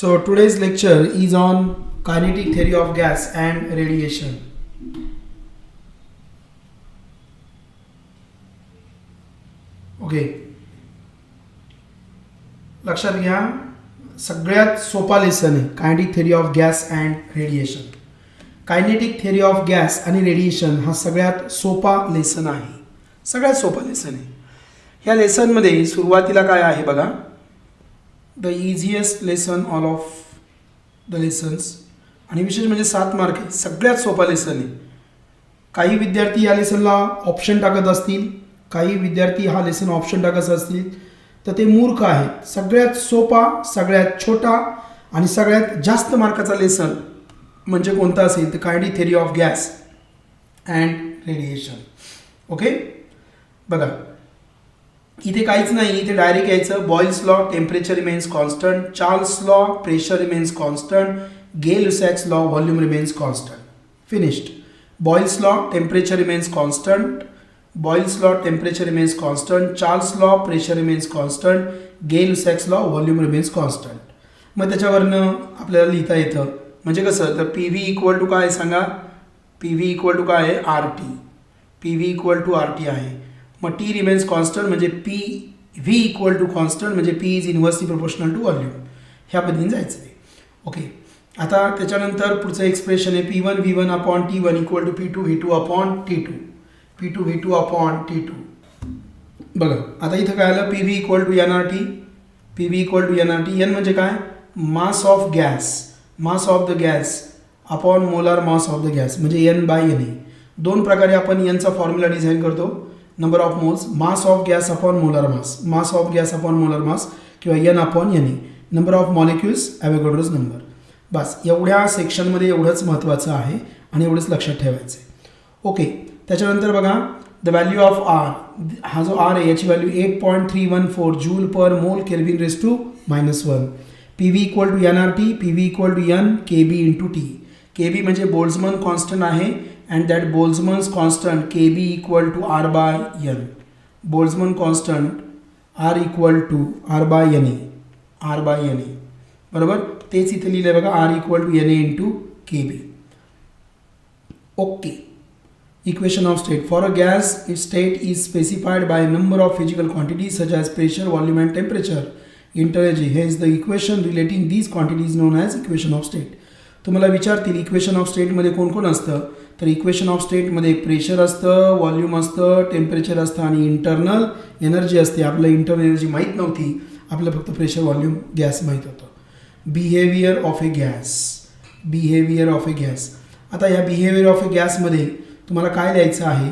So today's lecture is on kinetic theory of gas and radiation. Okay, लक्षात घ्या, सगळ्यात सोपा लेसन आहे kinetic theory of gas and radiation. Kinetic theory of gas आणि radiation हा सगळ्यात सोपा लेसन आहे, सगळ्यात सोपा लेसन आहे. ह्या लेसनमध्ये सुरुवातीला काय आहे बघा, the easiest lesson all of the lessons, आणि विशेष म्हणजे 7 मार्क आहे, सगळ्यात सोपा लेसन आहे. काही विद्यार्थी या लेसनला ऑप्शन टाकत असतील, काही विद्यार्थी हा लेसन ऑप्शन टाकत असतील तर ते मूर्ख आहेत. सगळ्यात सोपा, सगळ्यात छोटा आणि सगळ्यात जास्त मार्काचा लेसन म्हणजे कोणता असेल तर kinetic theory of gas and radiation. Okay, बघा इथे काहीच नाही, इथे डायरेक्ट यायचं. Boyle's law, temperature remains constant. Charles law, pressure remains constant. Gay Lussac's law, volume remains constant. Finished. Boyle's law, temperature remains constant. Boyle's law, temperature remains constant. Charles law, pressure remains constant. Gay Lussac's law, volume remains constant. मग त्याच्यावरनं आपल्याला लिहिता येतं म्हणजे कसं, तर P V equal to काय सांगा, पी व्ही इक्वल टू काय आहे, R T. P V equal to R T आहे. मग टी रिमेन्स कॉन्स्टंट म्हणजे P V equal to constant म्हणजे P is inversely proportional to volume. ह्या पद्धतीने जायचं आहे. ओके, आता त्याच्यानंतर पुढचं एक्सप्रेशन आहे P one V one upon T one equal to P two V two upon T two. P two V two upon T two. बघा आता इथं काय आलं, P V equal to N R T. P V equal to N R T. N म्हणजे काय, mass of gas, mass of the gas upon molar mass of the gas म्हणजे n by n A. दोन प्रकारे आपण एनचा formula design करतो, number of moles, mass of gas upon molar mass, mass of gas upon molar mass किंवा N upon N A, number of molecules, Avogadro's number. बस एवढ्या सेक्शनमध्ये एवढंच महत्त्वाचं आहे आणि एवढंच लक्षात ठेवायचं आहे. ओके, त्याच्यानंतर बघा द व्हॅल्यू ऑफ आर, हा जो आर आहे याची value 8.314 joule per mole kelvin raise to -1. P V equal to N R T. P V equal to N K B into T. K B म्हणजे Boltzmann constant आहे and that Boltzmann's constant Kb equal to R by N. Boltzmann constant R equal to R by Na. R by Na. बरोबर, तेच इथे लिहिलं बघा, R equal to Na into Kb. Okay. Equation of state. For a gas, its state is specified by a number of physical quantities such as pressure, volume and temperature. Energy. Hence the equation relating these quantities known as equation of state. तुम्हाला विचारतील equation of स्टेटमध्ये कोण कोण असतं, तर equation of स्टेटमध्ये pressure असतं, volume असतं, टेम्परेचर असतं आणि इंटरनल एनर्जी असते. आपल्याला इंटरनल एनर्जी माहीत नव्हती, आपल्याला फक्त प्रेशर, व्हॉल्यूम, गॅस माहीत होतं. Behaviour of A gas, behaviour of A gas. आता या बिहेवियर ऑफ ए गॅसमध्ये तुम्हाला काय लिहायचं आहे,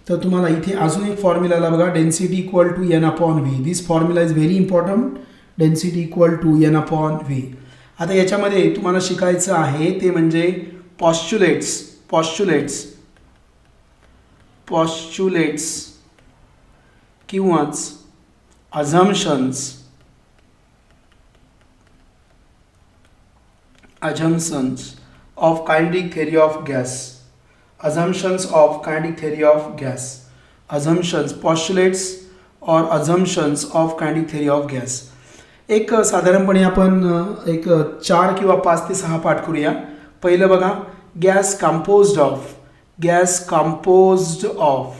तर तुम्हाला इथे अजून एक फॉर्म्युला बघा, density equal to N upon V. This formula is very important, density equal to N upon V. आता याच्यामध्ये तुम्हाला शिकायचं आहे ते म्हणजे पॉस्च्युलेट्स, पॉस्च्युलेट्स, पॉस्च्युलेट्स किंवाच assumptions, assumptions of kinetic theory of gas. Assumptions of kinetic theory of gas. Assumptions, postulates और assumptions of kinetic theory of gas. एक साधारणपणे आपण एक 4 किंवा 5 ते 6 पाठ करूया. पहिलं बघा, gas composed of, gas composed of,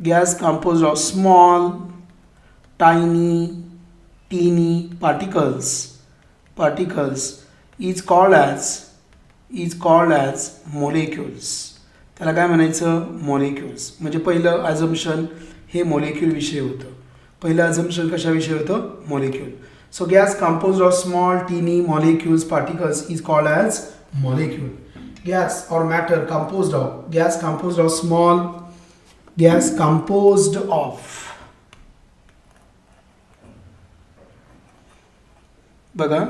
gas composed of small, tiny, teeny particles, particles is called as molecules. त्याला काय म्हणायचं, मॉलिक्युल्स. म्हणजे पहिलं अझम्पशन हे मॉलिक्यूल विषय होतं. पहिलं अझम्पशन कशाविषयी होतं, molecule. So gas composed of small teeny molecules particles is called as molecule. Gas or matter composed of, gas composed of small, gas composed of, बघा,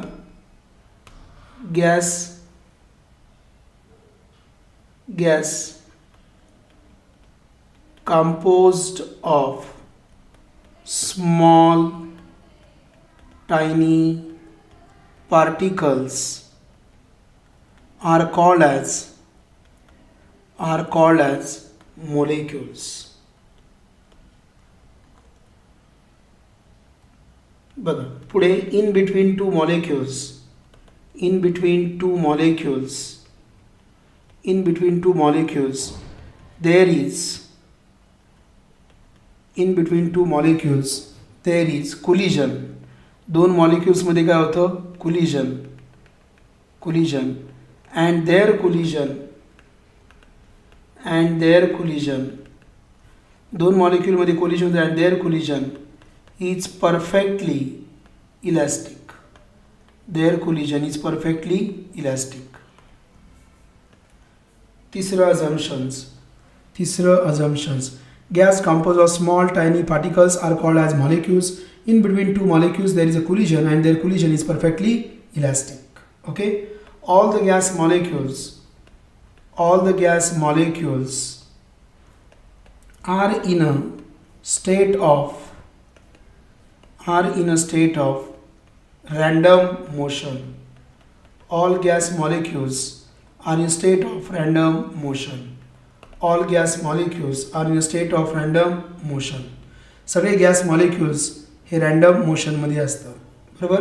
gas, gas composed of small tiny particles are called as molecules. बघा पुढे, in between two molecules in between two molecules, in between two molecules there is, in between two molecules there is collision. दोन molecules मध्ये काय होतं? collision, collision, and their collision, and their collision, दोन molecule मध्ये collision होते and their collision is perfectly elastic. Their collision is perfectly elastic. तिसरं assumptions. Gas composed of small tiny particles are called as molecules. In between two molecules there is a collision and their collision is perfectly elastic. Okay, all the gas molecules are in a state of random motion. All gas molecules are in state of random motion. All gas molecules are in a state of random motion. सगळे gas molecules हे random motion मध्ये असतात. बरोबर.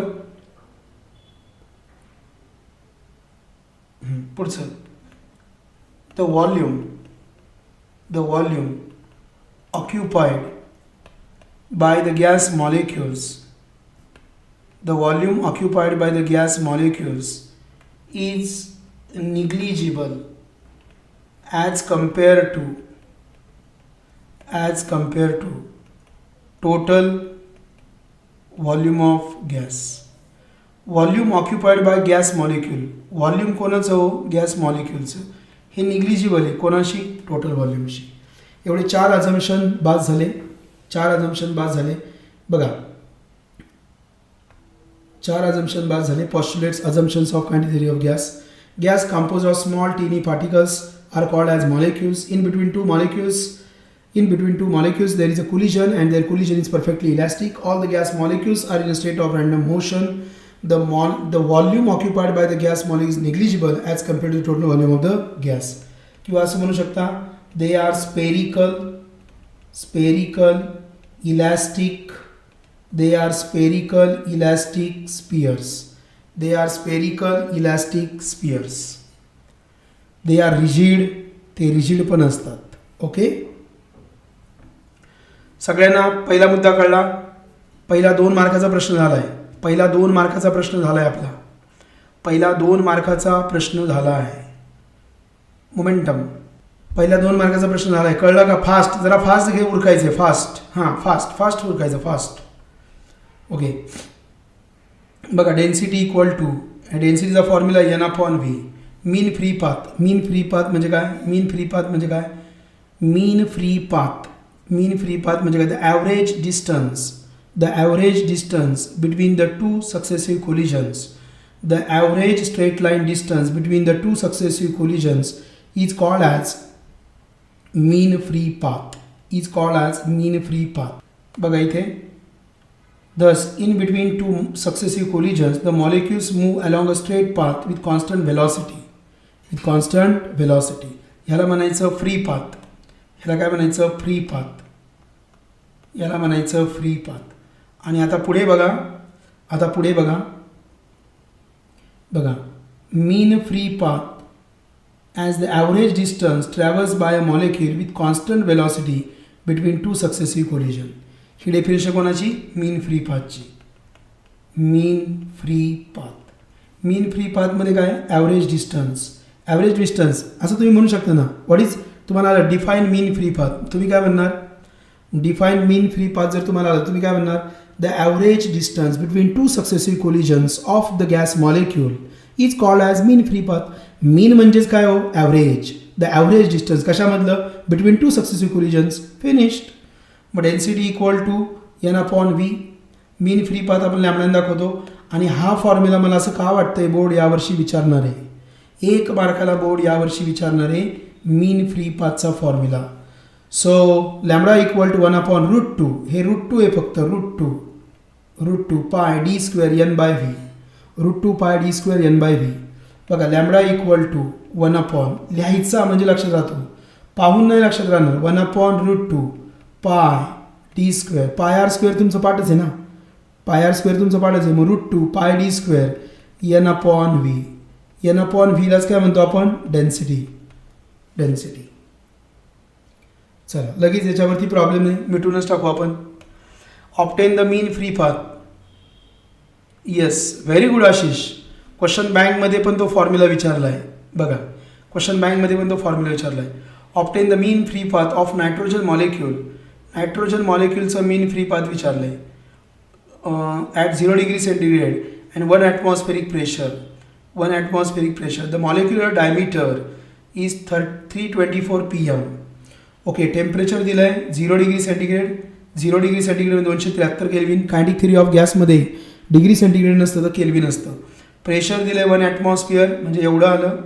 पुढचं the volume occupied by the gas molecules, the volume occupied by the gas molecules is negligible as compared to total volume of gas. Volume occupied by gas molecule, volume कोणाचं हो? Gas मॉलिक्युलचं. हे negligible आहे कोणाशी? Total व्हॉल्यूमशी. एवढे चार assumption बाद झाले. बघा, चार अझम्पशन बाद झाले. Postulates, assumptions of kinetic theory of gas. Gas composed of small teeny particles are called as molecules. In between two molecules there is a collision and their collision is perfectly elastic. All the gas molecules are in a state of random motion. The volume occupied by the gas molecule is negligible as compared to the total volume of the gas. किंवा असं म्हणू शकता, they are spherical, elastic. They are spherical elastic spheres. They are spherical elastic spheres. They are rigid. ते rigid पण असतात. Okay, सगळ्यांना पहिला मुद्दा कळला. पहिला 2 मार्काचा प्रश्न झालाय. पहिला 2 मार्काचा प्रश्न झाला आहे. मोमेंटम पहिला 2 मार्काचा प्रश्न झालाय. कळला का? फास्ट, जरा फास्ट घे, उरकायचे फास्ट. हां, फास्ट उरकायचं, फास्ट. ओके, बघा, डेन्सिटी इक्वल टू, डेन्सिटीचा formula n/v. Mean free path म्हणजे काय? मीन फ्री पाथ म्हणजे काय? The average distance between the two successive collisions, the average straight line distance between the two successive collisions is called as mean free path. बघा इथे, thus in between two successive collisions the molecules move along a straight path with constant velocity. ह्याला म्हणायचं free path. ह्याला काय म्हणायचं? Free path. आणि आता पुढे बघा, mean free path as the average distance traversed by a molecule with constant velocity between two successive collision. He definition कोणाची? मीन फ्री पाथची. मीन फ्री पाथमध्ये काय? ॲव्हरेज डिस्टन्स असं तुम्ही म्हणू शकता ना. व्हॉट इज, तुम्हाला आलं डिफाईन मीन फ्री पाथ, तुम्ही काय म्हणणार? डिफाईन मीन फ्री पाथ जर तुम्हाला आलं, तुम्ही काय म्हणणार? The average distance between two successive collisions of the gas molecule is called as mean free path. Mean म्हणजेच काय हो? ॲव्हरेज. द ॲव्हरेज डिस्टन्स कशामधलं? Between two successive collisions. Finished. मग density equal to n/v. Mean free path आपण लॅम्बडाने दाखवतो. आणि हा फॉर्म्युला मला असं का वाटतंय बोर्ड यावर्षी विचारणार आहे, 1 मार्काला बोर्ड यावर्षी विचारणार आहे मीन फ्री पाथचा formula. So lambda equal to 1/√2. हे √2 आहे फक्त, √2 pi d² n/v. √2 pi d² n/v. बघा, लॅम्बडा इक्वल टू 1 लिहायचा म्हणजे लक्षात राहतो, पाहून नाही लक्षात राहणार. 1/√2 पाय d². पाय r² तुमचं पाठच आहे ना, मग √2 pi d² N upon V. N upon व्हीलाच काय म्हणतो आपण, डेन्सिटी. चला लगेच याच्यावरती प्रॉब्लेम नाही, मिटूनच टाकू आपण. Obtain the mean free path. Yes, very good Ashish. Question बँकमध्ये पण तो फॉर्म्युला विचारला आहे बघा, क्वेश्चन बँकमध्ये पण तो फॉर्म्युला विचारला आहे. Obtain the mean free path of nitrogen molecule. Nitrogen मॉलिक्यूलचं मीन फ्री पाथ विचारलं आहे at 0 degree centigrade and 1 atmospheric pressure. 1 atmospheric pressure. The molecular diameter is 324 pm. Okay, temperature दिलं आहे 0 degree centigrade. 0 degree centigrade 273 kelvin. Kinetic theory of गॅसमध्ये degree centigrade नसतं तर kelvin असतं. Pressure दिलं आहे 1 atmosphere म्हणजे एवढं आलं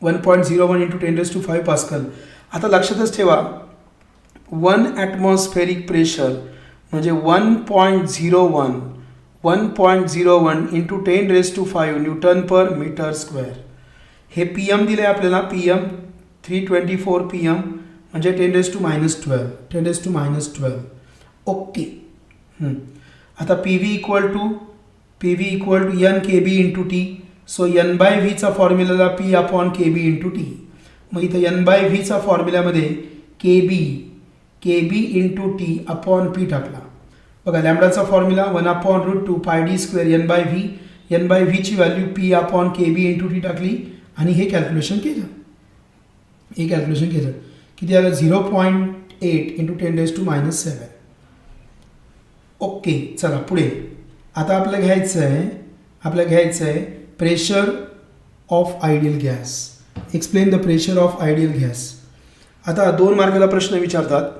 1.01 इंटू 10⁵ पास्कल. आता लक्षातच ठेवा 1 atmospheric प्रेशर म्हणजे 1.01 इंटू 10⁵ न्यूटन पर मीटर स्क्वेअर. हे पी एम दिले आपल्याला, पी एम 324 PM म्हणजे 10⁻12. ओके. आता P V equal to N K B into T. So N by व्हीचा फॉर्म्युलाला P upon K B into T. मग इथं एन बाय व्हीचा फॉर्म्युल्यामध्ये K B into T upon P टाकला. बघा लॅम्बडाचा formula 1/√2 πd² N by V. N by व्हीची value P upon K B into T टाकली आणि हे कॅल्क्युलेशन केलं. किती आलं 0.8 इंटू 10⁻⁷. ओके, चला पुढे. आता आपल्याला घ्यायचं आहे pressure of ideal gas. Explain the pressure of ideal gas. आता 2 मार्काला प्रश्न विचारतात.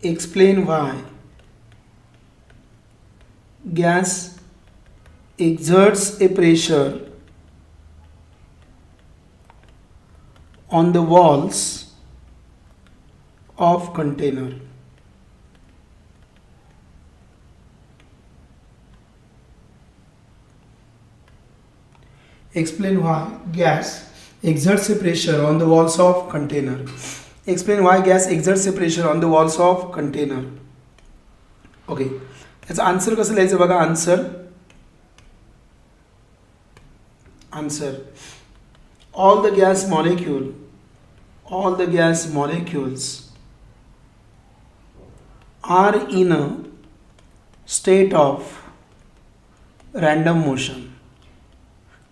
Explain why gas exerts a pressure on the walls of container. Explain why gas exerts a pressure on the walls of container. Explain why gas exerts a pressure on the walls of container. Okay, याचा answer कसं लिहायचं बघा. Answer all the gas molecules are in a state of random motion.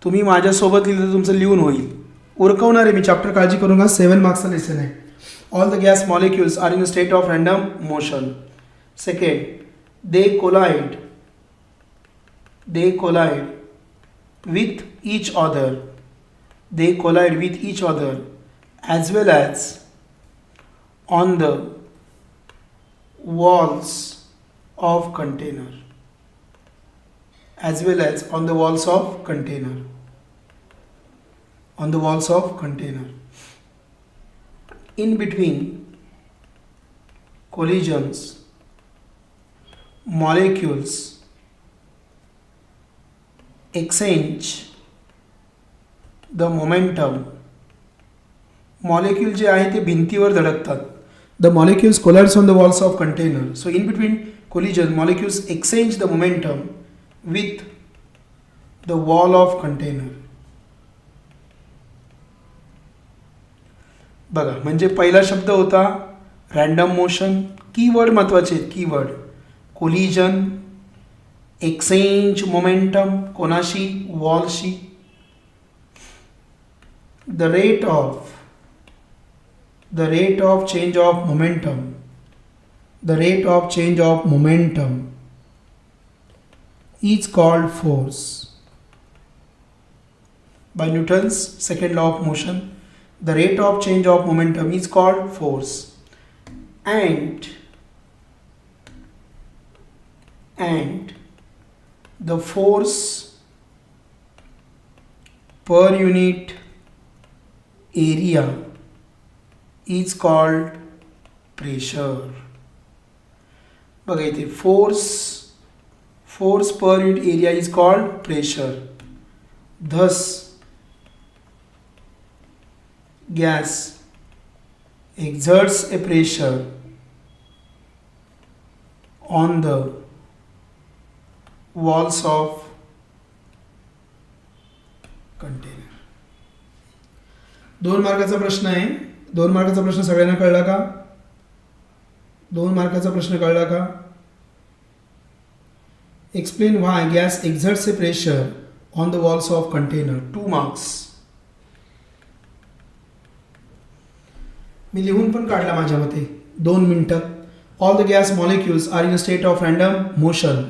तुम्ही माझ्यासोबत लिहिलं तर तुमचं लिहून होईल. उरकवणार आहे मी चॅप्टर, काळजी करू नका. 7 मार्क्सचा लेसन आहे. All the gas molecules are in a state of random motion. Second, they collide with each other. They collide with each other as well as on the walls of container. As well as on the walls of container. On the walls of container. In between collisions, molecules exchange the momentum. Molecule जे आहे ते भिंतीवर धडकतात. The molecules collides on the walls of container. So in between collision, molecules exchange the momentum with the wall of container. बघा, म्हणजे पहिला शब्द होता random motion. Keyword महत्वाचे आहेत. कीवर्ड कोलिजन, एक्सचेंज मोमेंटम कोणाशी, वॉलशी. the rate of change of momentum is called force by Newton's second law of motion. The rate of change of momentum is called force, and the force per unit area is called pressure. बघा इथे force per unit area is called pressure. Thus gas exerts a pressure on the walls of container. 2 मार्काचा प्रश्न आहे. 2 मार्काचा प्रश्न सगळ्यांना कळला का? 2 मार्काचा प्रश्न कळला का? Explain why gas exerts a pressure on the walls of container. 2 marks. मी लिहून पण काढला माझ्या मते 2 मिनिटात. All the gas molecules are in a state of random motion.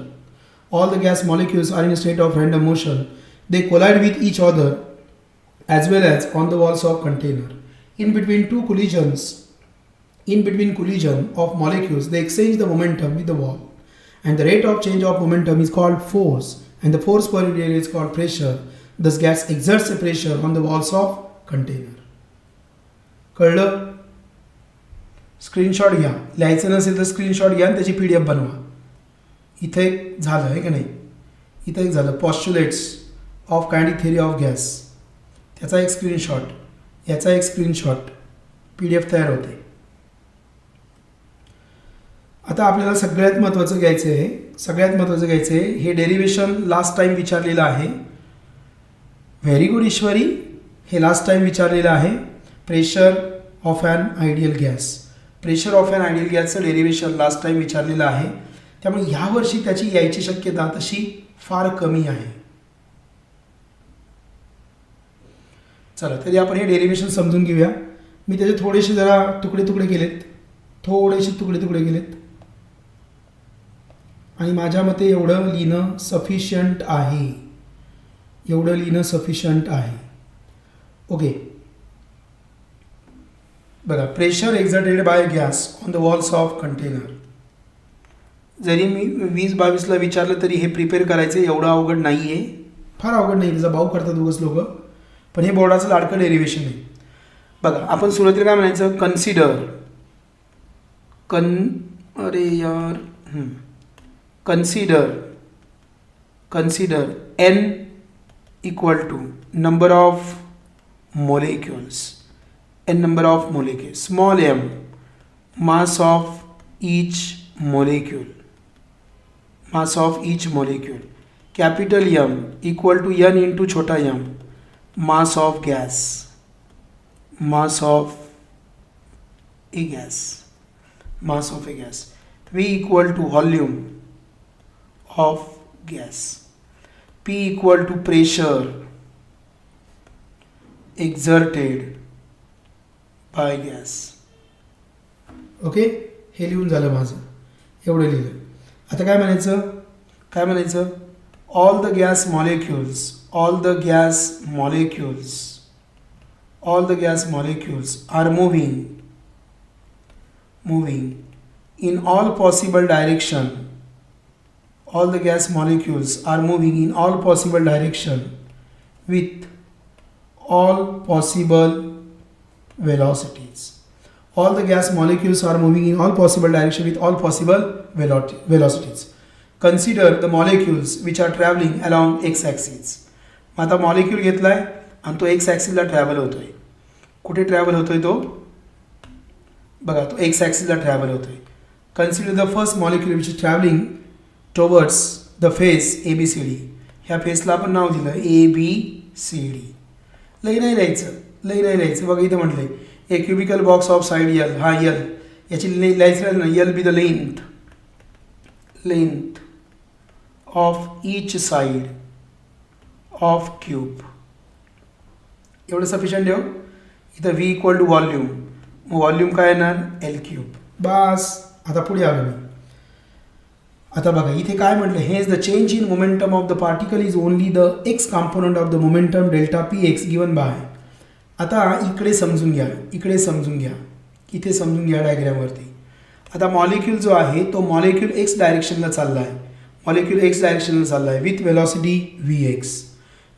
All the gas molecules are in a state of random motion. They collide with each other as well as on the walls of container. In between collision of molecules, they exchange the momentum with the wall. And the rate of change of momentum is called force. And the force per unit area is called pressure. Thus gas exerts a pressure on the walls of container. कळलं? Screenshot घ्या. लिहायचं नसेल तर screenshot घ्या आणि त्याची PDF बनवा. इथं एक झालं आहे की नाही? इथं एक झालं postulates of kinetic theory of gas. त्याचा एक स्क्रीनशॉट, याचा एक स्क्रीनशॉट, PDF तयार होते. आता आपल्याला सगळ्यात महत्त्वाचं घ्यायचं आहे, हे डेरिव्हेशन लास्ट टाइम विचारलेलं आहे. Very good Ishwari. हे लास्ट टाइम विचारलेलं आहे. Pressure of an ideal gas. Pressure of an ideal गॅसचं डेरिव्हेशन लास्ट टाइम विचारलेलं आहे. त्यामुळे ह्या वर्षी त्याची यायची शक्यता तशी फार कमी आहे. चला तरी आपण हे डेरिव्हेशन समजून घेऊया. मी त्याचे थोडेसे जरा तुकडे केलेत आणि माझ्या मते एवढं लिहिणं सफिशियंट आहे. ओके. बघा, pressure exerted by gas on the walls of container. जरी मी 20-22ला विचारलं तरी हे प्रिपेअर करायचं एवढं अवघड नाही आहे, फार अवघड नाही. त्याचा भाव करतात उगाच लोक, पण हे बोर्डाचं लाडकं डेरिव्हेशन आहे. बघा, आपण सुरुवातीला काय म्हणायचं? Consider n equal to number of molecules. Small m mass of each molecule. Capital M equal to n into छोटा m mass of a gas. V equal to volume of gas. P equal to pressure exerted by gas. Okay, हे लिहून झालं माझं. एवढं लिहिलं. आता काय म्हणायचं? all the gas molecules are moving in all possible direction. All the gas molecules are moving in all possible direction with all possible velocities. All the gas molecules are moving in all possible direction with all possible velocities. Consider the molecules which are traveling along x-axis. आता molecule घेतलाय आणि तो x ॲक्सिसला travel होतोय. कुठे travel होतोय तो? बघा, तो x ॲक्सिसला ट्रॅव्हल होतोय. Consider the first molecule which is traveling towards the face ABCD. ह्या फेसला आपण नाव दिलं ABCD. लई नाही लिहायचं. बघा, इथं म्हटलंय a cubical box of side L. हा L, याची लिहायचं ना, L be the length of each side of cube. एवढं सफिशियंट ठेव. इथं V equal to volume. Volume काय येणार? L3. बस. आता पुढे आलो मी. आता बघा, इथे काय म्हटलं? Hedge the change in momentum of the particle is only the x component of the momentum delta px given by. आता इकडे समजून घ्या, इथे समजून घ्या डायग्रामवरती. आता मॉलिक्यूल जो आहे तो मॉलिक्यूल एक्स डायरेक्शनला चालला आहे. With velocity Vx.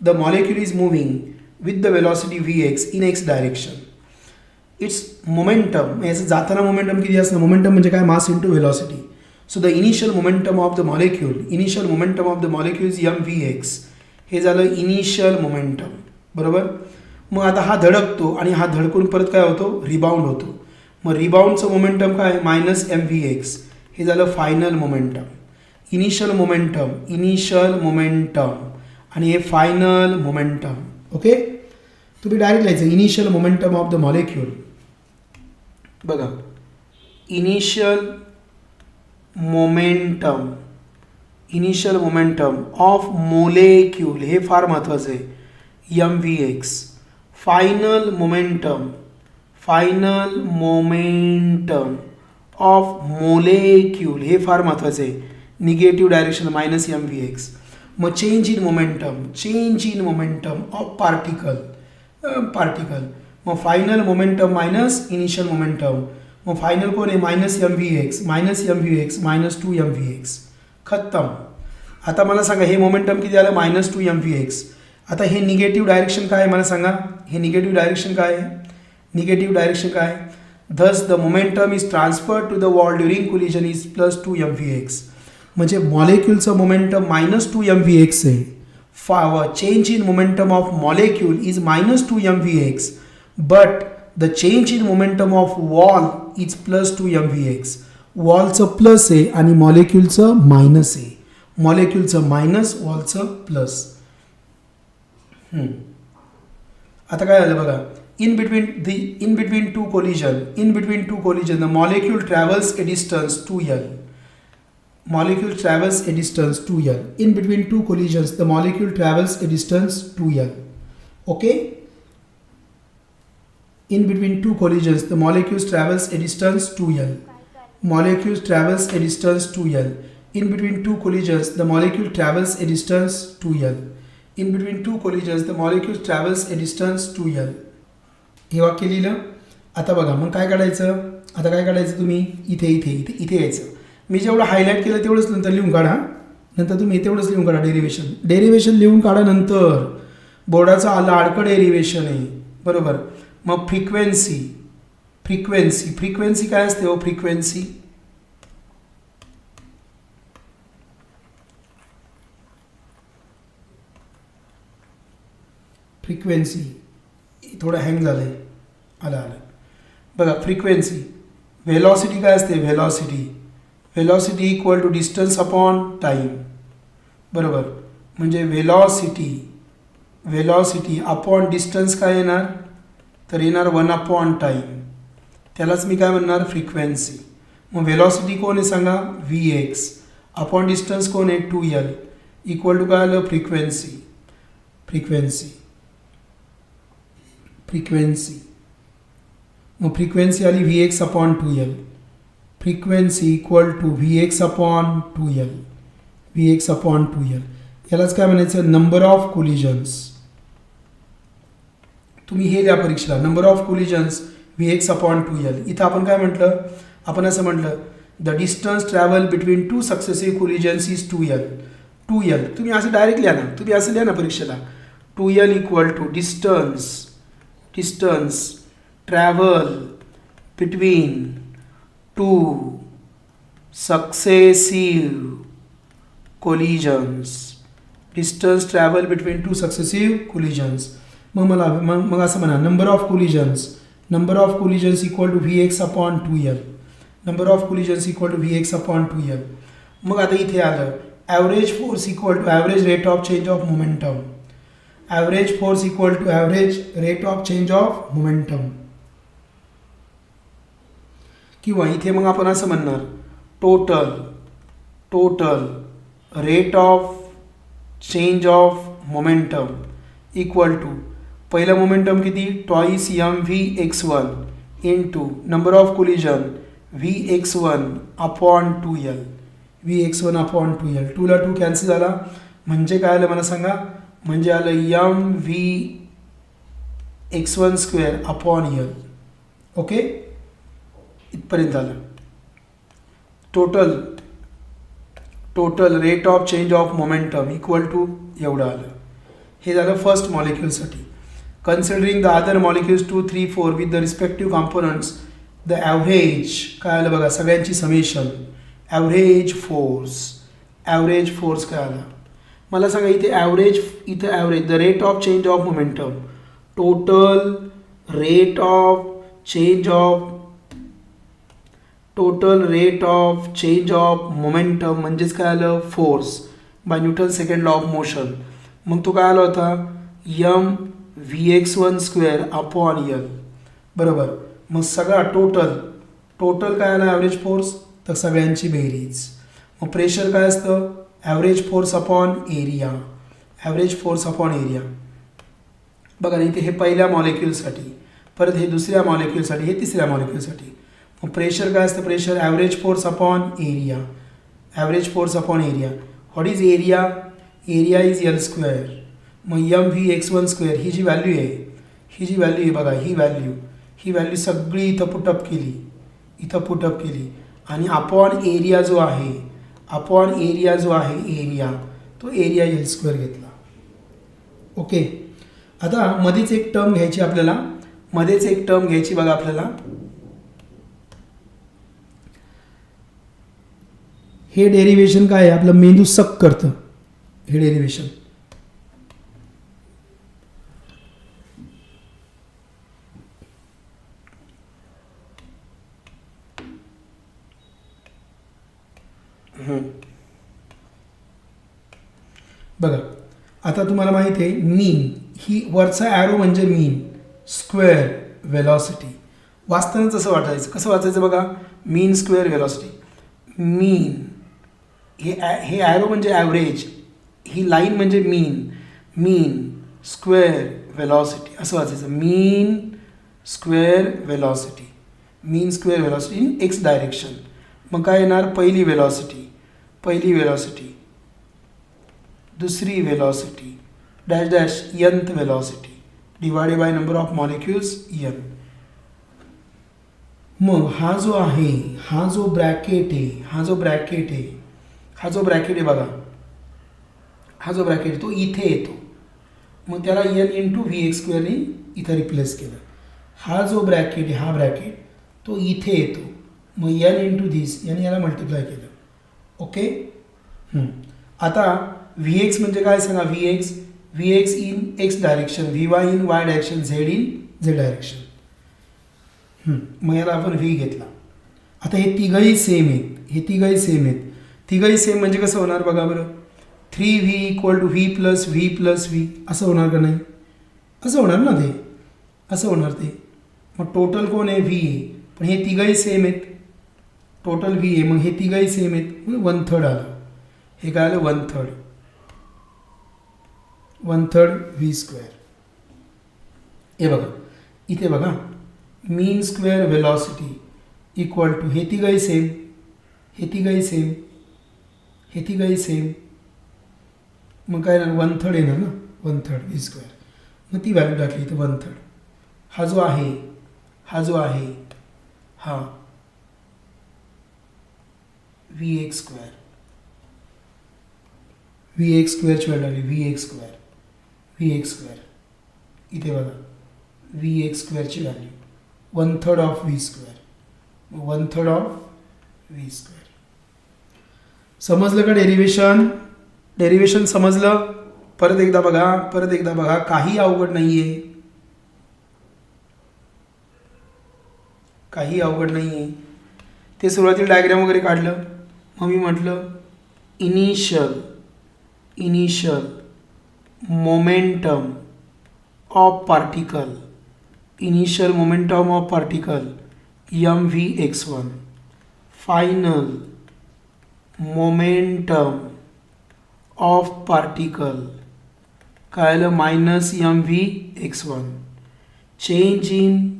The molecule is moving with the velocity Vx in X direction. It's momentum, याचं जाताना मोमेंटम किती असतं? मोमेंटम म्हणजे काय? Mass into velocity. So the initial momentum of the molecule is mVx. हे झालं इनिशियल मोमेंटम, बरोबर. मग आता हा धडकतो आणि हा धडकून परत काय होतो? रिबाउंड होतो. मग रिबाउंडचं मोमेंटम काय? -mVx. हे झालं फायनल मोमेंटम. इनिशियल मोमेंटम आणि हे फायनल मोमेंटम. ओके, तुम्ही डायरेक्ट लिहायचं initial momentum of the molecule. बघा, इनिशियल मोमेंटम ऑफ मोलेक्यूल, हे फार महत्त्वाचं आहे, mvx. Final momentum of molecule, हे फार महत्त्वाचं आहे, निगेटिव्ह डायरेक्शन -mvx. मग change in momentum of particle, मग final momentum minus initial momentum, मग फायनल कोण आहे -mvx -2mvx, खत्म. आता मला सांगा हे मोमेंटम किती आलं -2mvx. आता हे निगेटिव्ह डायरेक्शन काय आहे मला सांगा, हे निगेटिव्ह डायरेक्शन काय? Thus the momentum is transferred to the wall during collision is +2mvx. म्हणजे मॉलिक्यूलचं मोमेंटम -2mvx आहे. Change in momentum of molecule is -2mvx, but the change in momentum of wall is +2mvx. वॉलचं plus आहे आणि मॉलिक्यूलचं minus आहे. मॉलिक्यूलचं minus, वॉलचं plus. आता काय झालं बघा, in between two collision the molecule travels a distance 2l. In between two collisions the molecule travels a distance 2l. Okay, in between two collisions the molecules travels a distance 2l. In between two collisions the molecule travels a distance 2l. हे वाक्य लिहिलं. आता बघा, मग काय काढायचं तुम्ही इथे यायचं. मी जेवढं हायलाईट केलं तेवढंच नंतर लिहून काढा. नंतर तुम्ही तेवढंच लिहून काढा. डेरिव्हेशन लिहून काढा. नंतर बोर्डाचा लाडकं डेरिव्हेशन आहे, बरोबर. मग फ्रिक्वेन्सी काय असते हो? फ्रिक्वेन्सी थोडं हँग झालंय. आलं बघा, फ्रिक्वेन्सी. व्हेलॉसिटी काय असते? Velocity equal to distance upon time, बरोबर. म्हणजे व्हेलॉसिटी अपॉन डिस्टन्स काय येणार? तर येणार 1 टाईम. त्यालाच मी काय म्हणणार? फ्रिक्वेन्सी. मग व्हेलॉसिटी कोण आहे सांगा? vx. अपॉन डिस्टन्स कोण आहे? 2l. इक्वल टू काय आलं? फ्रिक्वेन्सी. मग फ्रिक्वेन्सी आली vx upon 2l. Frequency equal to vx upon 2l. यालाच काय म्हणायचं? Number of collisions. तुम्ही हे द्या परीक्षेला, number of collisions vx upon 2l. इथं आपण काय म्हटलं? आपण असं म्हटलं, the distance travel between two successive collisions is 2l. तुम्ही असं डायरेक्ट लिहा ना, परीक्षेला. 2l equal to distance travel between two successive collisions. मग असं म्हणा, number of collisions equal to vx upon 2l. मग आता इथे आलं, average force equal to average rate of change of momentum. किंवा इथे मग आपण असं म्हणणार, total rate of change of momentum equal to, पहिलं मोमेंटम किती? Twice mvx1 into number of collision vx1 upon 2l. 2 ला 2 कॅन्सल झाला. म्हणजे काय आलं मला सांगा? म्हणजे आलं mvx1² अपॉन l. ओके, इथपर्यंत आलं. Total rate of change of momentum equal to एवढं आलं. हे झालं फर्स्ट मॉलिक्यूलसाठी. Considering the other molecules 2, 3, 4 with the respective components, the average काय आलं बघा, सगळ्यांची समेशन. ॲव्हरेज फोर्स काय आला मला सांगा? इथे average the rate of change of momentum. Total rate of change of momentum म्हणजेच काय आलं? Force by Newton second law of motion. मग तो काय आला होता? Vx1 square upon L. बरोबर. मग सगळा टोटल काय आला ॲव्हरेज फोर्स, तर सगळ्यांची बेरीज. मग प्रेशर काय असतं, average force upon area. Average force upon area. बघा इथे हे पहिल्या मॉलिक्युलसाठी, परत हे दुसऱ्या मॉलिक्युलसाठी, हे तिसऱ्या मॉलिक्युलसाठी. मग प्रेशर काय असतं, pressure average force upon area. Average force upon area. What is area, area is L square. मग Vx1 स्क्वेअर ही जी व्हॅल्यू आहे बघा, ही व्हॅल्यू सगळी इथं पुटअप केली आणि अपॉन एरिया जो आहे एरिया, तो एरिया यल स्क्वेअर घेतला. ओके. आता मध्येच एक टर्म घ्यायची बघा आपल्याला. हे डेरिव्हेशन काय आहे, आपलं मेंदू सक करतं हे डेरिव्हेशन. बघा आता तुम्हाला माहिती आहे, मीन ही वरचा ॲरो म्हणजे मीन, स्क्वेअर वेलॉसिटी. वाचताना कसं वाचायचं बघा, मीन स्क्वेअर वेलॉसिटी. मीन हे ॲरो म्हणजे ॲव्हरेज, ही लाईन म्हणजे मीन स्क्वेअर वेलॉसिटी असं वाचायचं. Mean square velocity in X direction. मग काय येणार, पहिली वेलॉसिटी, दुसरी velocity dash dash nth velocity divided by number of molecules n. मग हा जो ब्रॅकेट आहे बघा, तो इथे येतो. मग त्याला n इंटू Vx स्क्वेअरने इथं रिप्लेस केलं. हा जो ब्रॅकेट तो इथे येतो. मग n इंटू दिस याने याला मल्टिप्लाय केलं. ओके. आता Vx म्हणजे काय सांगा, Vx in X direction, Vy in Y direction, Z in Z direction. मग याला आपण V घेतला. आता हे तिघही सेम आहेत. तिघही सेम म्हणजे कसं होणार बघा बरं, 3V equal to V plus V असं होणार का नाही, असं होणार ना, असं होणार ते. मग टोटल कोण आहे, V आहे, पण हे तिघही सेम आहेत. टोटल V आहे, मग हे तिघही सेम आहेत, मग 1/3 आलं. हे काय आलं, 1/3 V स्क्वेअर. हे बघा इथे बघा, मीन स्क्वेअर वेलॉसिटी इक्वल टू हे तिघही सेम, मग काय येणार, 1/3 येणार ना, 1/3 V स्क्वेअर. मग ती व्हॅल्यू टाकली इथे 1/3. हा जो आहे हा Vx स्क्वेअरची व्हॅल्यू आली, Vx स्क्वेअर इथे बघा, Vx स्क्वेअरची value 1/3 of V square. 1/3 of V square. समजलं का डेरिव्हेशन समजलं. परत एकदा बघा, काही अवघड नाहीये, ते सुरुवातीला डायग्राम वगैरे काढलं. मग मी म्हटलं initial momentum of particle mvx1, final momentum of particle काय आलं, -mvx1. Change in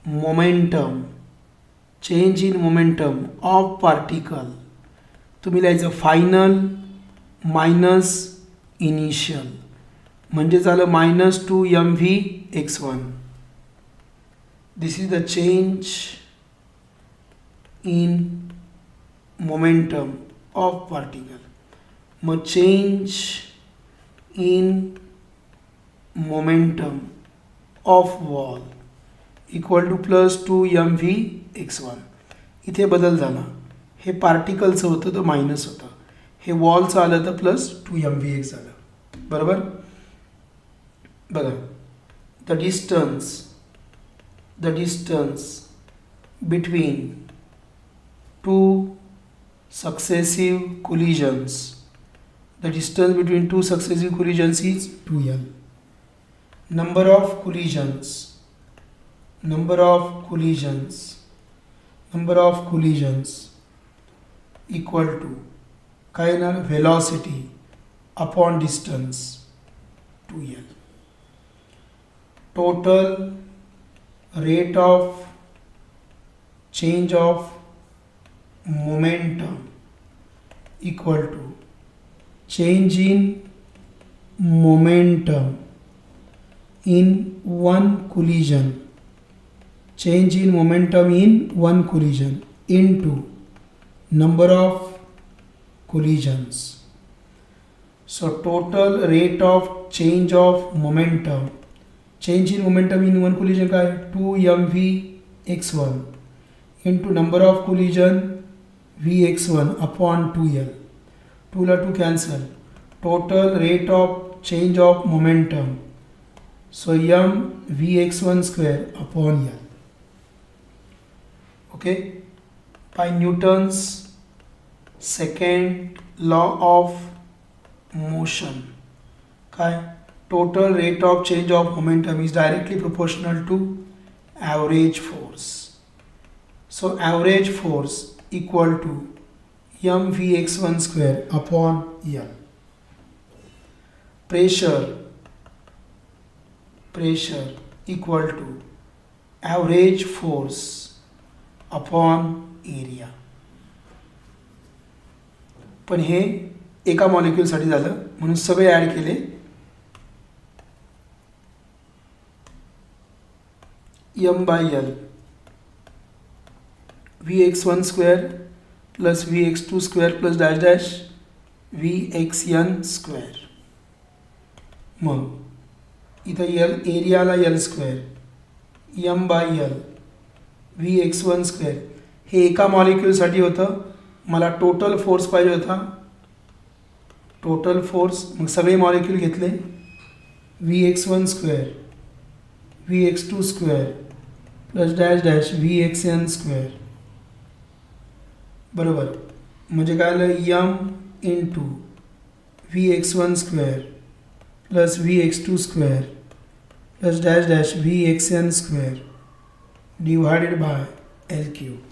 momentum of particle तुम्ही लिहायचं फायनल मायनस इनिशियल, म्हणजे झालं -2mvx1. This is the change in momentum of particle. मग change in momentum of wall equal to +2mvx1. इथे बदल झाला, हे पार्टिकलचं होतं तर मायनस होतं, हे वॉलचं आलं तर +2mvx झालं. बरोबर. बघा, the distance between to successive collisions is 2L. number of collisions equal to काय येणार velocity upon distance 2l. Total rate of change of momentum equal to change in momentum in one collision into number of collisions. So total rate of change in momentum in one collision काय 2mv(x1) into number of collision vx1 upon 2l. 2 ला 2 cancel. Total rate of change of momentum, so m vx1 square upon l. Okay, by Newton's second law of motion काय total rate of change of momentum is directly proportional to average force. So average force equal to m vx1 square upon l. Pressure equal to average force upon area. पण हे एका मॉलिक्यूलसाठी झालं म्हणून सगळे add केले. m by l vx1 square plus vx2 square plus dash dash vxn square. मग इथं l areola l square m by l vx1 square. हे एका मॉलिक्यूलसाठी होतं. मला टोटल फोर्स पाहिजे होता. टोटल फोर्स मग सगळे मॉलिक्यूल घेतले. vx1 square vx2 square plus dash dash vxn square बरोबर. म्हणजे काय आलं m into vx1 square plus vx2 square plus dash dash vxn square divided by L cube.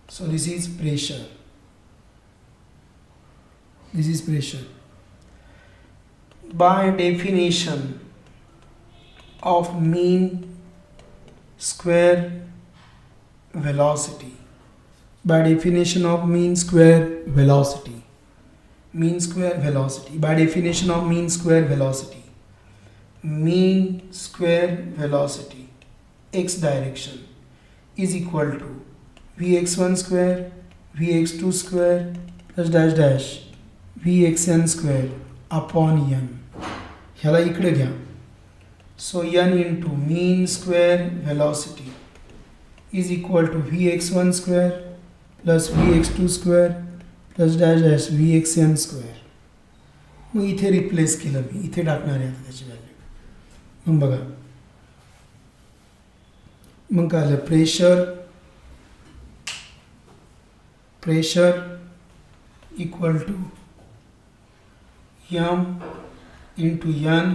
So this is pressure. By definition of mean square velocity. By definition of mean square velocity. Mean square velocity x direction is equal to vx1 square vx2 square plus dash dash vxn square upon n. ह्याला इकडे घ्या. So n into mean square velocity is equal to vx1 square plus vx2 square plus dash dash vxn square. मग इथे replace केलं मी. इथे टाकणार आहे त्याची व्हॅल्यू. मग बघा मग काय आलं pressure equal to m into n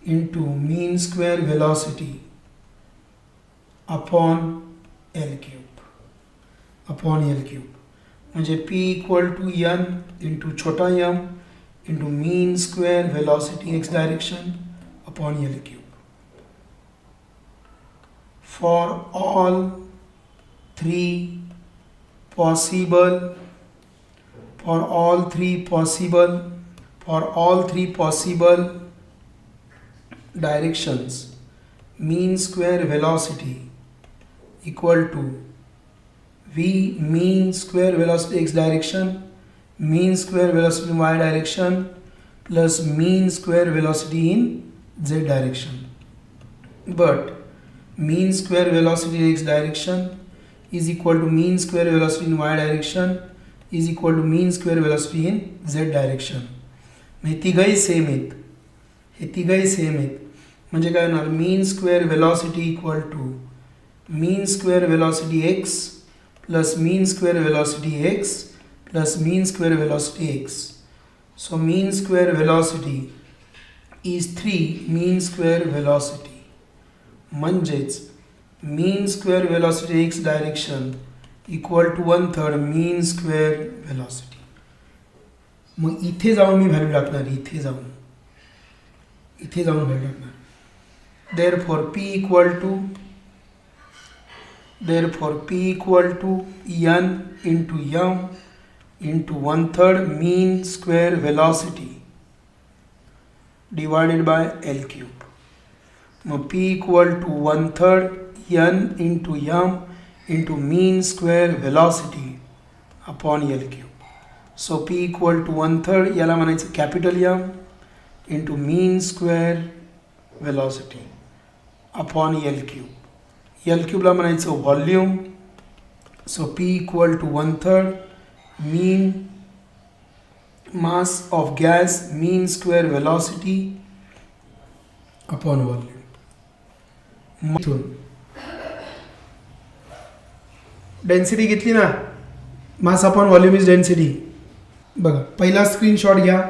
into mean square velocity upon L cube. म्हणजे P equal to n into छोटा m into mean square velocity x direction upon L cube. For all three possible directions, mean square velocity equal to v mean square velocity x direction, mean square velocity in y direction plus mean square velocity in z direction. But mean square velocity in x direction is equal to mean square velocity in y direction is equal to mean square velocity in z direction. हे तिघही same आहेत. म्हणजे काय होणार mean square velocity equal to mean square velocity x plus mean square velocity x plus mean square velocity x. So mean square velocity is 3 mean square velocity. म्हणजेच mean square velocity X direction equal to 1/3 mean square velocity. मग इथे जाऊन मी value टाकणार, इथे जाऊन value टाकणार. therefore p equal to n into m into 1/3 mean square velocity divided by L cube. Now p equal to 1/3 n into m into mean square velocity upon L cube. So p equal to 1/3 याला म्हणायचं capital M into mean square velocity upon L cube. L cube ला म्हणायचं volume. So P equal to 1/3 mean mass of gas mean square velocity upon volume. इथून density घेतली ना, mass upon volume is density. बघा पहिला screenshot घ्या,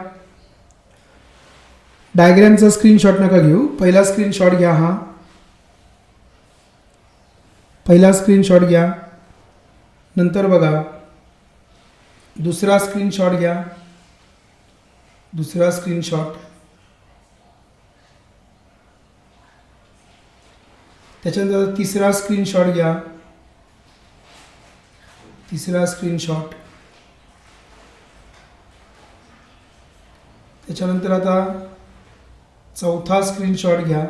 डायग्रॅमचा screenshot नका घेऊ, पहिला स्क्रीनशॉट घ्या. हा पहिला स्क्रीनशॉट घ्या. नंतर बघा दुसरा स्क्रीनशॉट घ्या, दुसरा स्क्रीनशॉट. त्याच्यानंतर तिसरा स्क्रीनशॉट घ्या, तिसरा स्क्रीनशॉट. त्याच्यानंतर आता चौथा स्क्रीनशॉट घ्या,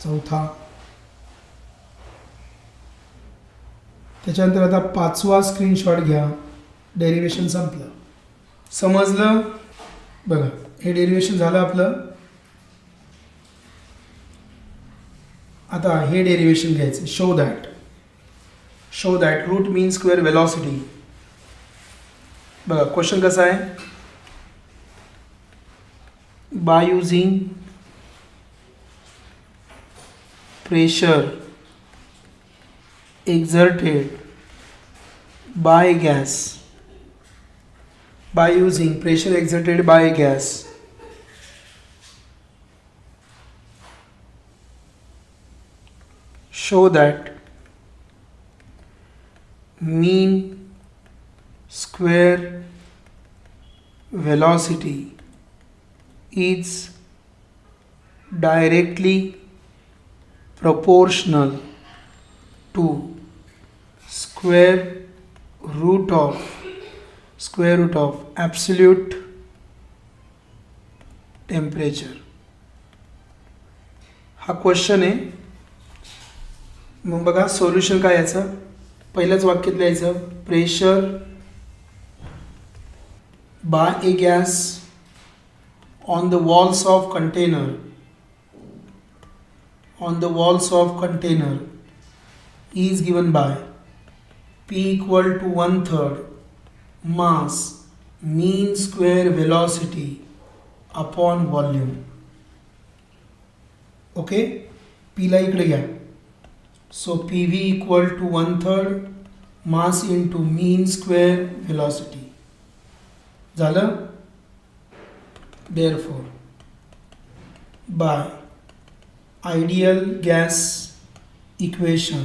चौथा. त्याच्यानंतर आता पाचवा स्क्रीनशॉट घ्या. डेरिवेशन संपलं. समजलं? बघा हे डेरिवेशन झालं आपलं. आता हे डेरिवेशन घ्यायचं. Show that root mean square velocity. बघा क्वेश्चन कसा आहे. By using pressure exerted by gas, by using pressure exerted by gas show that mean square velocity is directly proportional to square root of absolute temperature. हा question आहे. मग बघा solution काय याचं. पहिल्याच वाक्यात लिहायचं pressure by A gas on the walls of container is given by P equal to 1/3 mass mean square velocity upon volume. Okay, P ला इकडे घ्या. So PV equal to 1/3 mass into mean square velocity. झालं. Therefore, by ideal gas equation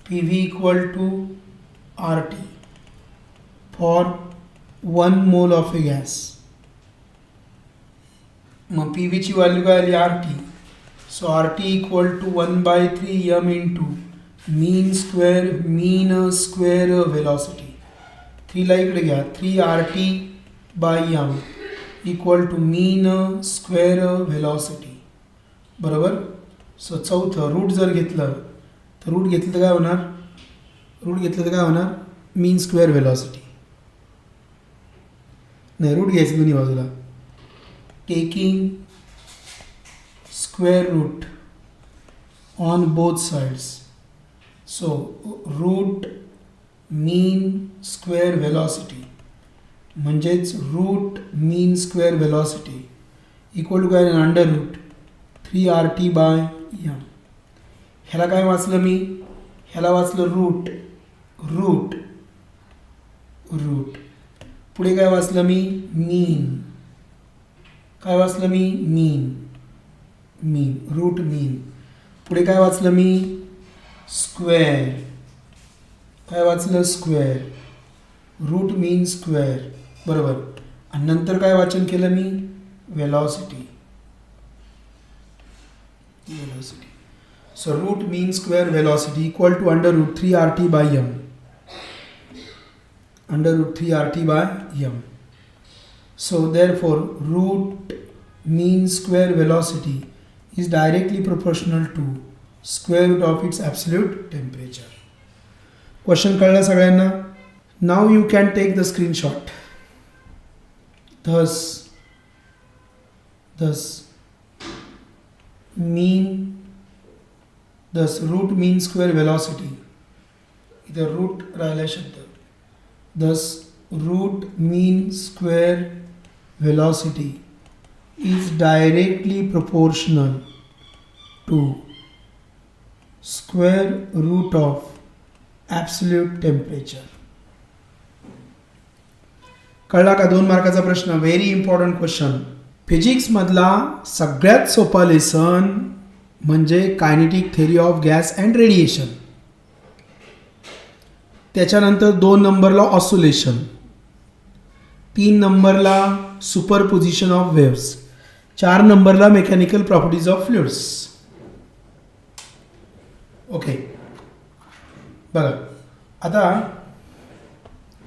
PV equal to RT for 1 mole of a gas. मग PV ची value काय आली RT. So RT equal to 1/3 m into mean square velocity. 3 ला इकडे घ्या. 3 RT by m equal to mean square velocity. बरोबर. So चौथं root जर घेतलं तर रूट घेतलं तर काय होणार. Mean square velocity. नाही, रूट घ्यायचं दोन्ही बाजूला. Taking square root on both sides. So root mean square velocity म्हणजेच root mean square velocity equal to काय under root 3 RT by m. ह्याला काय वाचलं मी. ह्याला वाचलं रूट. पुढे काय वाचलं मी मीन. काय वाचलं मी मीन रूट मीन. पुढे काय वाचलं मी स्क्वेअर. काय वाचलं स्क्वेअर रूट मीन स्क्वेअर बरोबर. आणि नंतर काय वाचन केलं मी velocity. So root mean square velocity equal to under root 3 RT by m. Under root 3 RT by m. So therefore root mean square velocity is directly proportional to square root of its absolute temperature. Question कळला सगळ्यांना? Now you can take the screenshot. Thus root mean square velocity इथं route राहिला शब्द. Thus root mean square velocity is directly proportional to square root of absolute temperature. कळला का? 2 मार्काचा प्रश्न. Very important question. Physics मधला सगळ्यात सोपा लेसन म्हणजे kinetic theory of gas and radiation. त्याच्यानंतर 2 नंबरला ऑसिलेशन, 3 नंबरला सुपरपोजिशन ऑफ वेव्स, 4 नंबरला mechanical properties of fluids. Okay बघा आता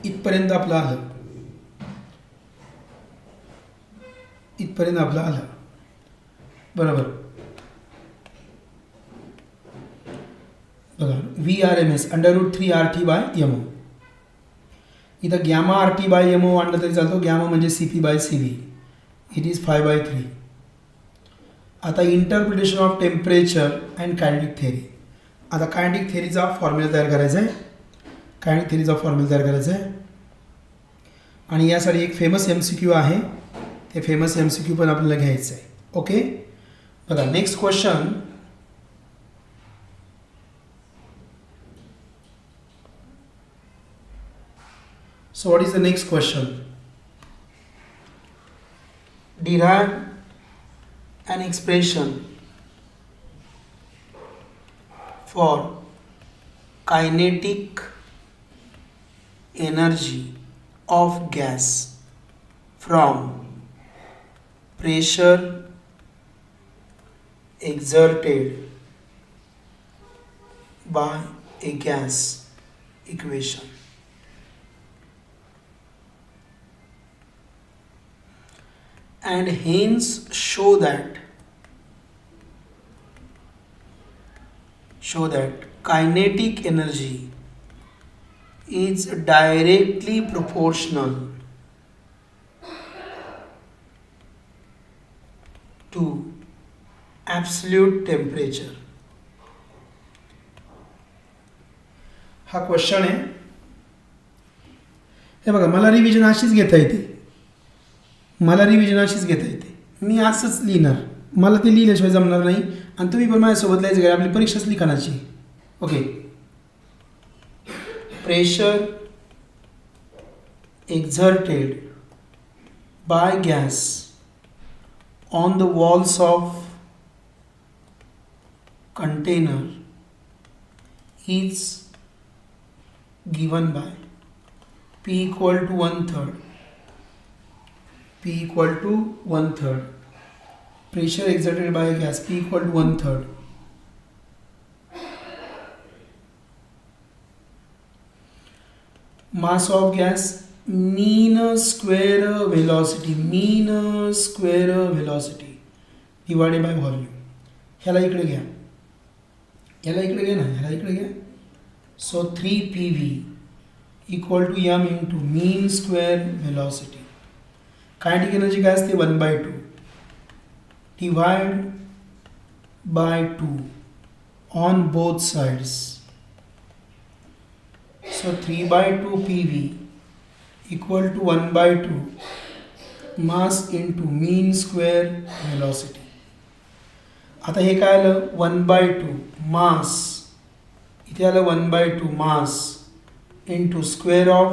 इथपर्यंत आपलं आलं. बरोबर. बघा VRMS under root 3 RT by MO. इथं गॅमा RT by MO आणलं तरी चालतो. गॅमा म्हणजे CP by CV. It is 5/3. आता interpretation of temperature and kinetic theory. आता कायनेटिक थेरीचा फॉर्म्युला तयार करायचा आहे. आणि यासाठी एक फेमस MCQ आहे. ते फेमस MCQ पण आपल्याला घ्यायचं आहे. ओके बघा next question. So what is the next question? Derive an expression for kinetic energy of gas from pressure exerted by a gas equation. And hence show that kinetic energy is directly proportional to absolute temperature. हा question आहे. हे बघा मला revision अशीच घेता येते. मी असंच लिहिणार. मला ते लिहिल्याशिवाय जमणार नाही. आणि तुम्ही पण माझ्यासोबत लिहायचं काय? आपली परीक्षाच लिखाणाची. Okay pressure exerted by gas on the walls of container is given by P equal to 1/3. P equal to 1/3. Pressure exerted by a gas P equal to 1/3. Mass of gas mean square velocity divided by volume. ह्याला इकडे घ्या ना. So 3 PV equal to m into mean square velocity. Kinetic energy काय असते 1/2 divide by 2 on both sides. So 3/2 PV equal to 1/2 mass into mean square velocity. आता हे काय आलं 1/2 mass. इथे आलं 1/2 mass into square of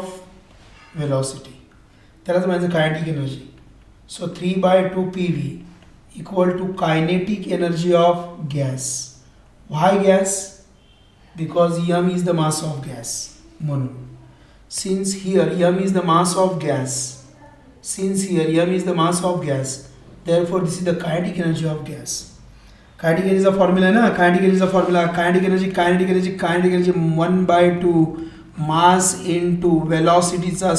velocity. त्यालाच म्हणायचं kinetic energy. So 3/2 PV equal to kinetic energy of gas. Why gas? Because m is the mass of gas. म्हणून since here m is the mass of gas, therefore this is the kinetic energy of gas. Kinetic energy चा formula आहे ना, kinetic energy चा formula, kinetic energy 1/2 mass into velocity चा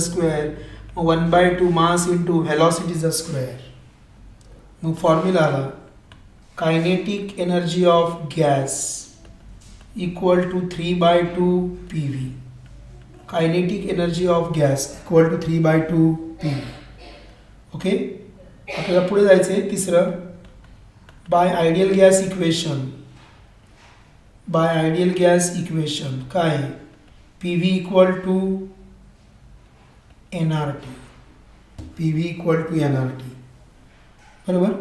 square 1/2 mass into velocity चा square. मग formula आला kinetic energy of gas equal to 3/2 PV. Kinetic energy of gas equal to 3/2 PV. Okay, आपल्याला पुढे जायचं आहे. तिसरं, बाय आयडियल गॅस इक्वेशन काय आहे? PV equal to NRT. बरोबर.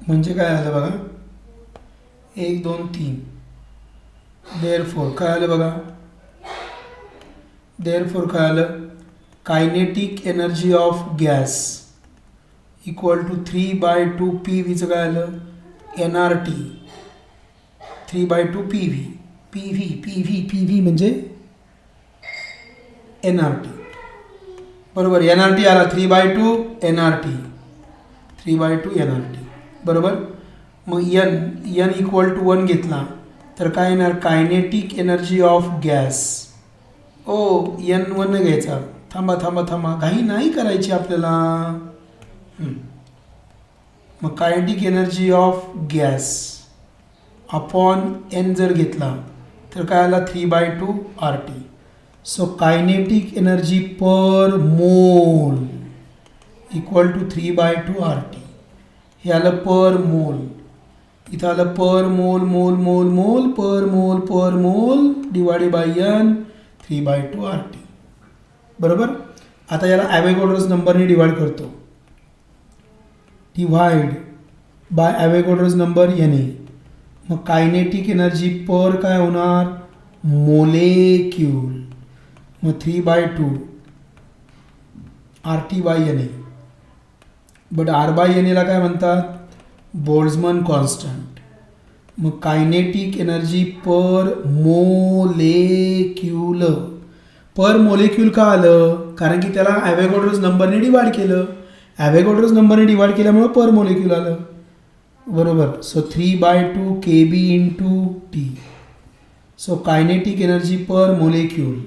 म्हणजे काय आलं बघा, 1 2 3. देअरफॉर काय आलं बघा, काय आलं, kinetic energy of gas equal to 3/2 PV. चं काय आलं, NRT 3/2 PV. PV म्हणजे NRT. बरोबर. NRT आला 3/2 NRT. बरोबर. मग n इक्वल टू 1 घेतला तर काय येणार, kinetic energy of gas. n1 घ्यायचा. थांबा, घाई नाही करायची आपल्याला. मग kinetic energy of gas upon n जर घेतला तर काय आला, 3/2 RT. So kinetic energy per mole equal to 3/2 RT. हे आलं पर मोल. इथं आलं पर मोल डिवाइडेड बाय n 3/2 RT. बरोबर. आता याला ॲव्होगाड्रोज नंबरने डिवाइड करतो. Divide by Avogadro's number NA. मग कायनेटिक एनर्जी पर काय होणार, मोलेक्यूल. मग 3/2 RT bye NA. But R/NA ला काय म्हणतात, बोल्ट्झमन कॉन्स्टंट. मग कायनेटिक एनर्जी पर मोलेक्यूल का आलं, कारण की त्याला ॲव्होगाड्रोज नंबरने डिवाइड केलं. ॲव्होगाड्रोज नंबरने डिवाइड केल्यामुळे पर मोलेक्यूल आलं. बरोबर. So 3/2 KB into T. So kinetic energy per molecule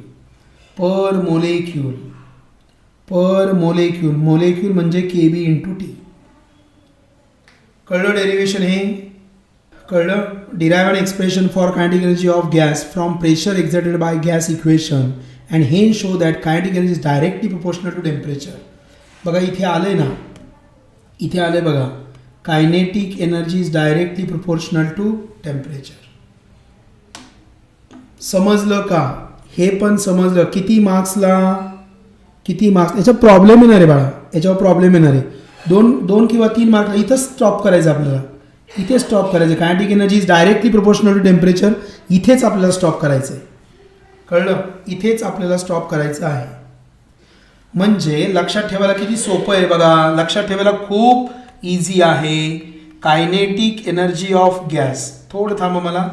म्हणजे KB इंटू T. कळलं डेरिवेशन? हे कळलं. Derive an expression for kinetic energy of gas from pressure exerted by gas equation and hence show that kinetic energy is directly proportional to temperature. बघा इथे आलंय ना, इथे आलंय बघा, kinetic energy is directly proportional to temperature. समजलं का? हे पण समजलं. किती मार्क्सला? याचा प्रॉब्लेम येणार आहे बाळा, याच्यावर प्रॉब्लेम येणार आहे. 2 किंवा 3 मार्क्सला. इथंच स्टॉप करायचं आपल्याला, इथे स्टॉप करायचं. Kinetic energy is directly proportional to temperature. इथेच आपल्याला स्टॉप करायचं आहे. कळलं? इथेच आपल्याला स्टॉप करायचं आहे. म्हणजे लक्षात ठेवायला किती सोपं आहे बघा, लक्षात ठेवायला खूप इझी आहे. Kinetic energy of gas. थोडं थांबा, मला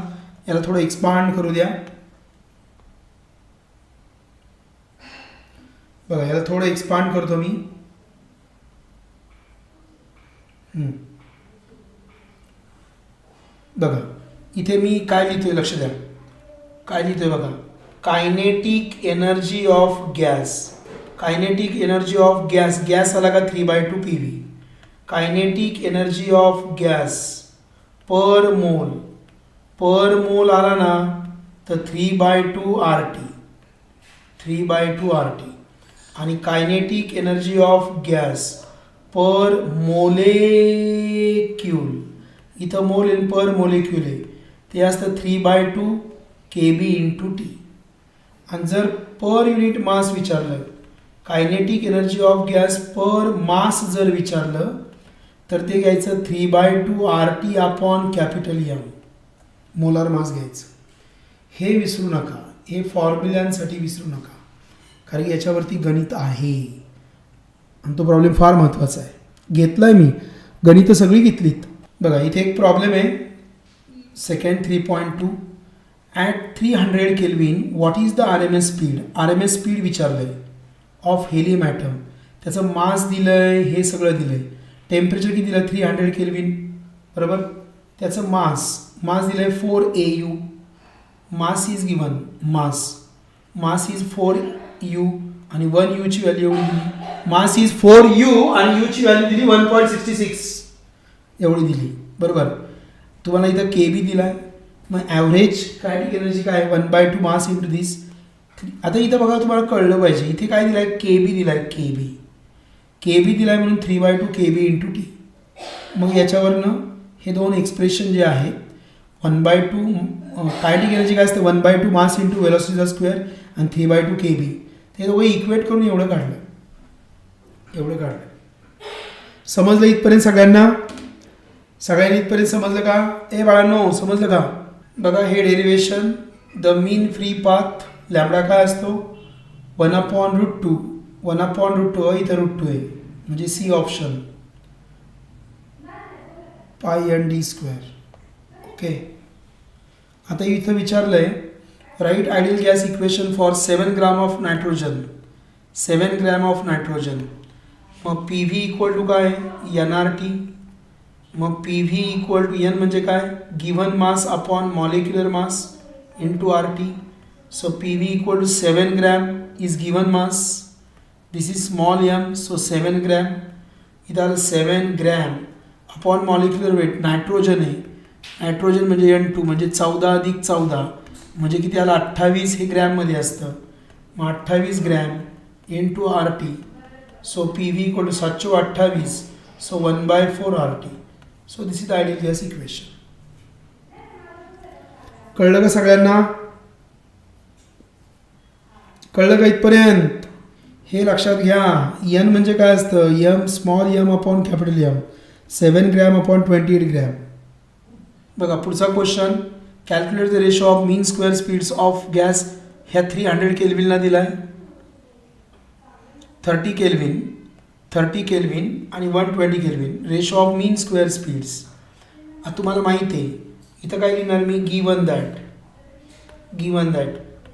याला थोडं एक्सपांड करू द्या. बघा याला थोडं एक्सपांड करतो मी. बघा इथे मी काय लिहितोय, लक्ष द्या काय लिहितोय बघा. Kinetic energy of gas. Gas आला का 3/2 PV. Kinetic energy of gas per mole आला ना तर 3/2 RT. आणि kinetic energy of gas per molecule, इथं मोल इन पर मोलेक्यूल आहे, ते असतं 3/2 KB इंटू T. आणि जर पर युनिट मास विचारलं, कायनेटिक एनर्जी ऑफ गॅस पर मास जर विचारलं तर ते घ्यायचं 3/2 RT upon capital M. Molar mass घ्यायचं. हे विसरू नका. हे फॉर्म्युल्यांसाठी विसरू नका, कारण की याच्यावरती गणित आहे आणि तो प्रॉब्लेम फार महत्त्वाचा आहे. घेतला आहे मी, गणितं सगळी घेतलीत. बघा इथे एक प्रॉब्लेम आहे. Second 3.2 at 300 kelvin what is the RMS speed. RMS speed विचारलं आहे ऑफ हेलियम ॲटम. त्याचं मास दिलं आहे, हे सगळं दिलं आहे. टेम्परेचर किती दिलं आहे 300 केल्विन, बरोबर. त्याचं मास दिलं आहे 4 AU. Mass is given, mass is 4 U आणि 1 U ची व्हॅल्यू एवढी दिली. मास इज 4 U आणि U ची व्हॅल्यू दिली 1.66 एवढी दिली, बरोबर. तुम्हाला इथं KB दिला आहे. मग ॲव्हरेज कायनेटिक एनर्जी काय आहे 1/2 मास इंटू दिस. आता इथं बघा तुम्हाला कळलं पाहिजे, इथे काय दिलं आहे KB दिला आहे. KB दिला आहे म्हणून 3/2 KB इंटू T. मग याच्यावरनं हे दोन एक्सप्रेशन जे आहेत 1/2 कायनेटिक एनर्जी काय असते 1/2 मास इंटू वेलोसिटीचा स्क्वेअर आणि 3/2 KB, ते दोघं इक्वेट करून एवढं काढलं. समजलं इथपर्यंत सगळ्यांनी इथपर्यंत समजलं का? बाळांनो समजलं का? बघा हे derivation the mean free path lambda काय असतो 1/√2. 1/√2 इथं √2 आहे म्हणजे C ऑप्शन π/n/d². ओके. आता इथं विचारलं आहे right ideal gas equation for 7 gram of nitrogen. 7 gram of nitrogen. मग PV इक्वल टू काय NRT. मग PV इक्वल टू N म्हणजे काय given mass upon molecular mass into RT. So PV equal to 7 gram is given mass. This is small m, so 7 gram. इथं आलं 7 gram upon molecular weight. Nitrogen आहे, nitrogen म्हणजे N2 म्हणजे 14 + 14 म्हणजे किती आलं 28. हे ग्रॅममध्ये असतं. मग 28 gram into RT. So PV equal to 728, so 1/4 RT. So this is the ideal gas equation. कळलं का सगळ्यांना? कळलं का इथपर्यंत? हे लक्षात घ्या. N म्हणजे काय असतं m small m upon capital M. 7 gram upon 28 gram. बघा पुढचा question. Calculate the ratio of mean square speeds of gas. ह्या 300 केल्विनला दिला आहे. 30 केल्विन आणि 120 kelvin. Ratio of mean square speeds. आता तुम्हाला माहिती आहे इथं काय लिहिणार मी गिवन दॅट.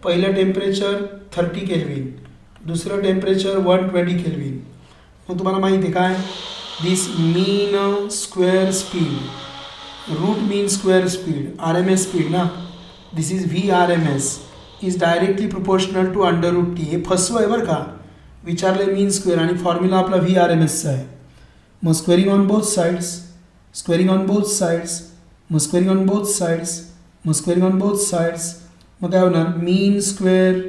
पहिलं टेम्परेचर 30 केल्विन, दुसरं टेम्परेचर 120 केल्विन. मग तुम्हाला माहिती आहे काय दिस मीन square speed, route mean square speed RMS speed ना, this is VRMS is directly proportional to √T. हे फसवं आहे बरं का. विचारले मीन स्क्वेअर आणि फॉर्म्युला आपला VRMSचा आहे. मग स्क्वेअरिंग ऑन बोथ साइड्स, मग काय होणार मीन स्क्वेअर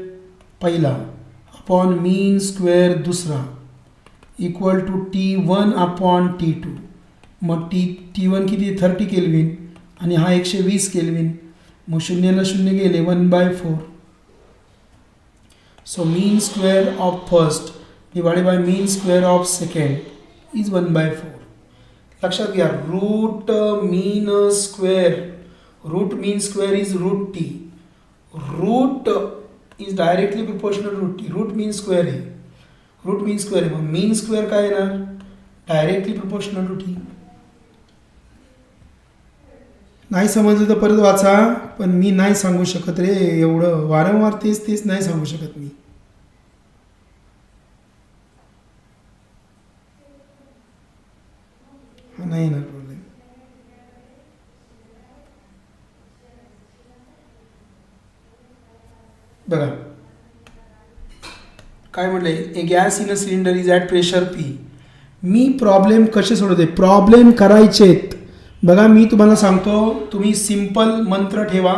पहिला अपॉन मीन स्क्वेअर दुसरा equal to T1 upon T2. मग T1 किती 30 केल्विन आणि हा 120 केल्विन. मग शून्याला शून्य गेले 1/4. So mean square of first divided by mean square of second is 1/4. लक्षात घ्या root mean square is √T. Root is directly proportional √T. Root mean square आहे. मग मीन स्क्वेअर काय येणार डायरेक्टली प्रोपोर्शनल टू T. नाही समजलं तर परत वाचा, पण मी नाही सांगू शकत रे एवढं वारंवार तेच नाही सांगू शकत मी. हा नाही येणार प्रॉब्लेम. बघा काय म्हटलंय a gas in a cylinder is at pressure P. मी प्रॉब्लेम कसे सोडवते, प्रॉब्लेम करायचेत. बघा मी तुम्हाला सांगतो, तुम्ही सिंपल मंत्र ठेवा.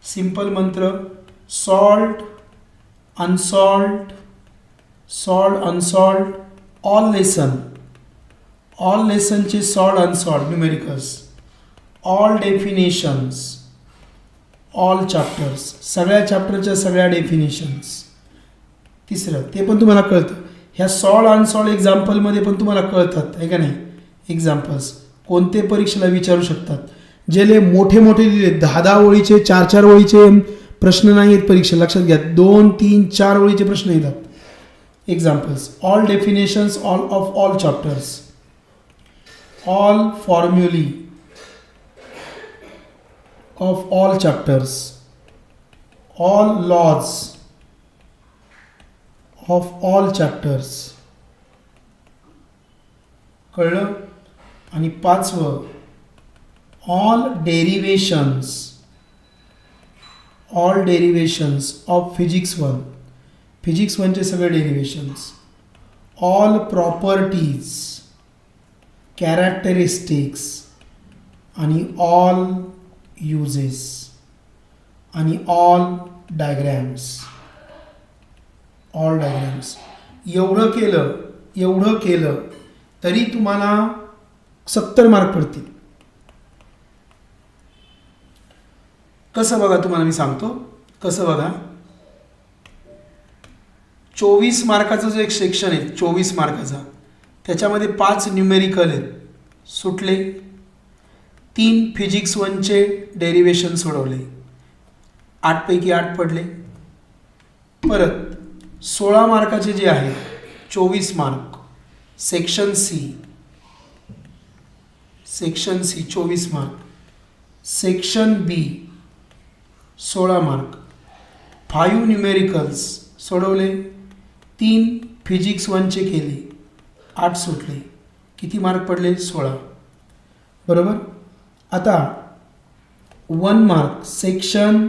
सिंपल मंत्र सॉल्ट अनसॉल्ट ऑल लेसनचे solved unsolved numericals, all definitions, all chapters, सगळ्या चॅप्टरच्या सगळ्या डेफिनेशन्स. तिसरं ते पण तुम्हाला कळतं. ह्या सॉल्ट अनसॉल्ट एक्झाम्पलमध्ये पण तुम्हाला कळतात आहे का नाही. एक्झाम्पल्स कोणते परीक्षेला विचारू शकतात. जे लय मोठे मोठे लिहिले 10-10 ओळीचे 4-4 ओळीचे प्रश्न नाही आहेत परीक्षा लक्षात घ्या 2, 3, 4 ओळीचे प्रश्न येतात. Examples all definitions of all chapters, all formulae of all chapters, all laws of all chapters. कळलं? आणि 5वं all derivations of physics 1, physics 1चे सगळे डेरिवेशन्स, ऑल प्रॉपर्टीज, कॅरेक्टरिस्टिक्स आणि ऑल युजेस आणि ऑल डायग्रॅम्स. एवढं केलं तरी तुम्हाला 70 मार्क पडतील. कसं बघा तुम्हाला मी सांगतो कसं बघा. 24 मार्काचा जो एक सेक्शन आहे 24 मार्काचा त्याच्यामध्ये 5 न्यूमेरिकल आहेत सुटले, 3 फिजिक्स 1चे डेरिवेशन सोडवले, 8 पैकी 8 पडले. परत 16 मार्काचे जे आहे 24 mark section C 24 mark, section B 16 mark, 5 numericals सोडवले, 3 फिजिक्स 1चे केले, 8 सुटले. किती मार्क पडले? 16. बरोबर. आता 1 mark section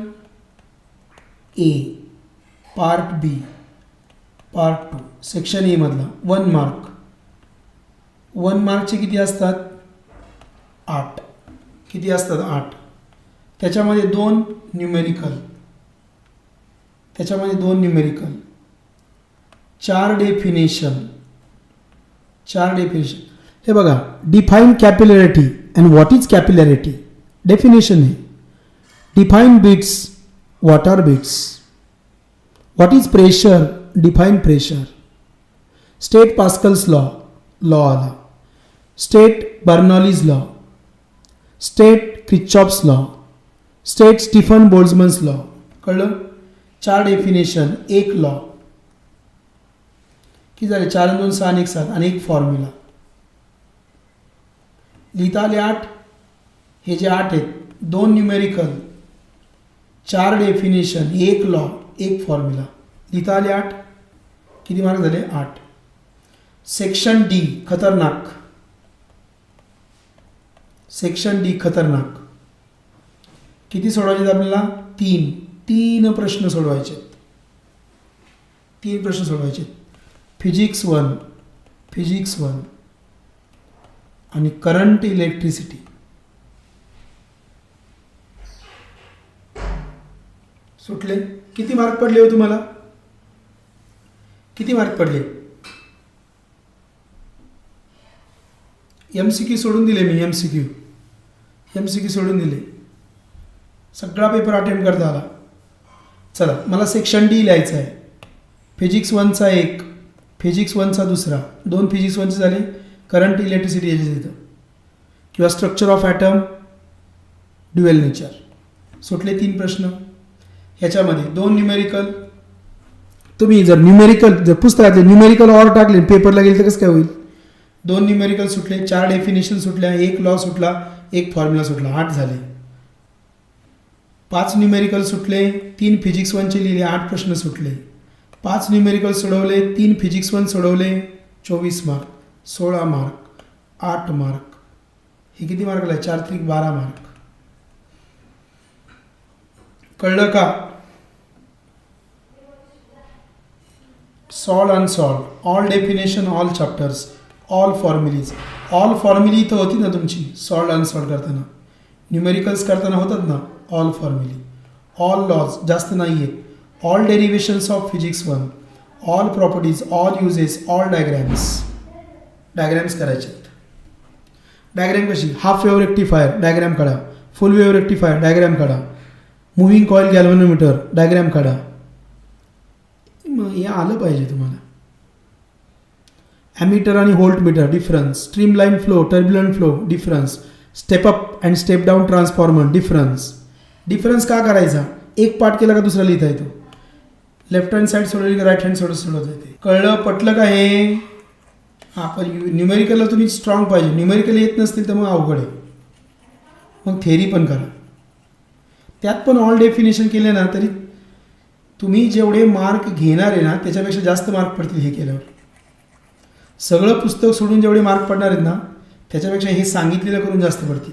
A part B part 2 section A मधला 1 मार्क. 1 मार्कचे किती असतात? 8. किती असतात? 8. त्याच्यामध्ये 2 न्यूमेरिकल, 4 डेफिनेशन. हे बघा define capillarity and what is capillarity. Definition आहे define bits, what are bits, what is pressure, define pressure, state Pascal's law आला, state Bernoulli's law, state Kirchhoff's law, state Stefan Boltzmann's law. कळलं? 4 definition, 1 law. किती झाले? 4 आणि 2 6 आणि 1 7 आणि 1 formula. लिहिता आले 8. हे जे 8 आहेत 2 न्यूमेरिकल, 4 डेफिनेशन, 1 लॉ, 1 फॉर्म्युला. लिहिता आले 8. किती मार्क झाले? 8. सेक्शन डी खतरनाक. सेक्शन डी खतरनाक. किती सोडवायचे आपल्याला? 3 प्रश्न सोडवायचे. 3 प्रश्न सोडवायचे. फिजिक्स 1 आणि करंट इलेक्ट्रिसिटी. सुटले. किती मार्क पडले हो तुम्हाला? किती मार्क पडले? MCQ सोडून दिले मी. MCQ सोडून दिले. सगळा पेपर अटेम्प्ट करता आला. चला मला सेक्शन डी लिहायचं आहे. फिजिक्स 1चा 1, फिजिक्स 1चा दुसरा, 2 फिजिक्स 1चे झाले. करंट इलेक्ट्रिसिटी याच्यात येतं किंवा structure of atom, dual nature. सुटले 3 प्रश्न. ह्याच्यामध्ये 2 न्यूमेरिकल. तुम्ही जर पुस्तकातले न्यूमेरिकल ऑर टाकले पेपरला गेले तर कसं काय होईल? 2 न्यूमेरिकल सुटले, 4 डेफिनेशन सुटल्या, 1 लॉ सुटला, 1 फॉर्म्युला सुटला. 8 झाले. 5 न्यूमेरिकल सुटले, 3 फिजिक्स 1चे लिहिले, 8 प्रश्न सुटले. 5 न्यूमेरिकल सोडवले, 3 फिजिक्स 1 सोडवले, 24 मार्क, 16 मार्क, 8 मार्क. हे किती मार्क आले? 4 त्रिक 12 मार्क. कळलं का? Solve unsolve, all definition, all chapters, all formulaes. All formulae इथं होती ना तुमची सॉल्व अनसॉल्व करताना. न्यूमेरिकल्स करताना होतात ना ऑल फॉर्म्युली. ऑल लॉज जास्त नाही आहेत. All derivations of physics 1, all properties, all uses, all diagrams करायचे. डायग्रॅम कशी? हाफ वेव्ह रेक्टिफायर डायग्रॅम काढा, फुल वेव्ह रेक्टिफायर डायग्रॅम काढा, मुव्हिंग कॉईल गॅल्व्हनोमीटर डायग्रॅम काढा. हे आलं पाहिजे तुम्हाला. ॲमीटर आणि voltmeter difference, streamline flow, turbulent flow difference, step up and step down transformer. Difference का करायचा? एक पार्ट केला का दुसरा लिहिता येतो. लेफ्ट हँड साईड सोडवली का राईट हँड सोडवता येते. कळलं? पटलं का हे? हां, पण न्यूमेरिकलला तुम्ही स्ट्रॉंग पाहिजे. न्यूमेरिकल येत नसतील तर मग अवघड आहे. मग थेरी पण करा. त्यात पण ऑल डेफिनेशन केले ना तरी तुम्ही जेवढे मार्क घेणार आहे ना त्याच्यापेक्षा जास्त मार्क पडतील हे केल्यावर. सगळं पुस्तक सोडून जेवढे मार्क पडणार आहेत ना त्याच्यापेक्षा हे सांगितलेलं करून जास्त पडतील.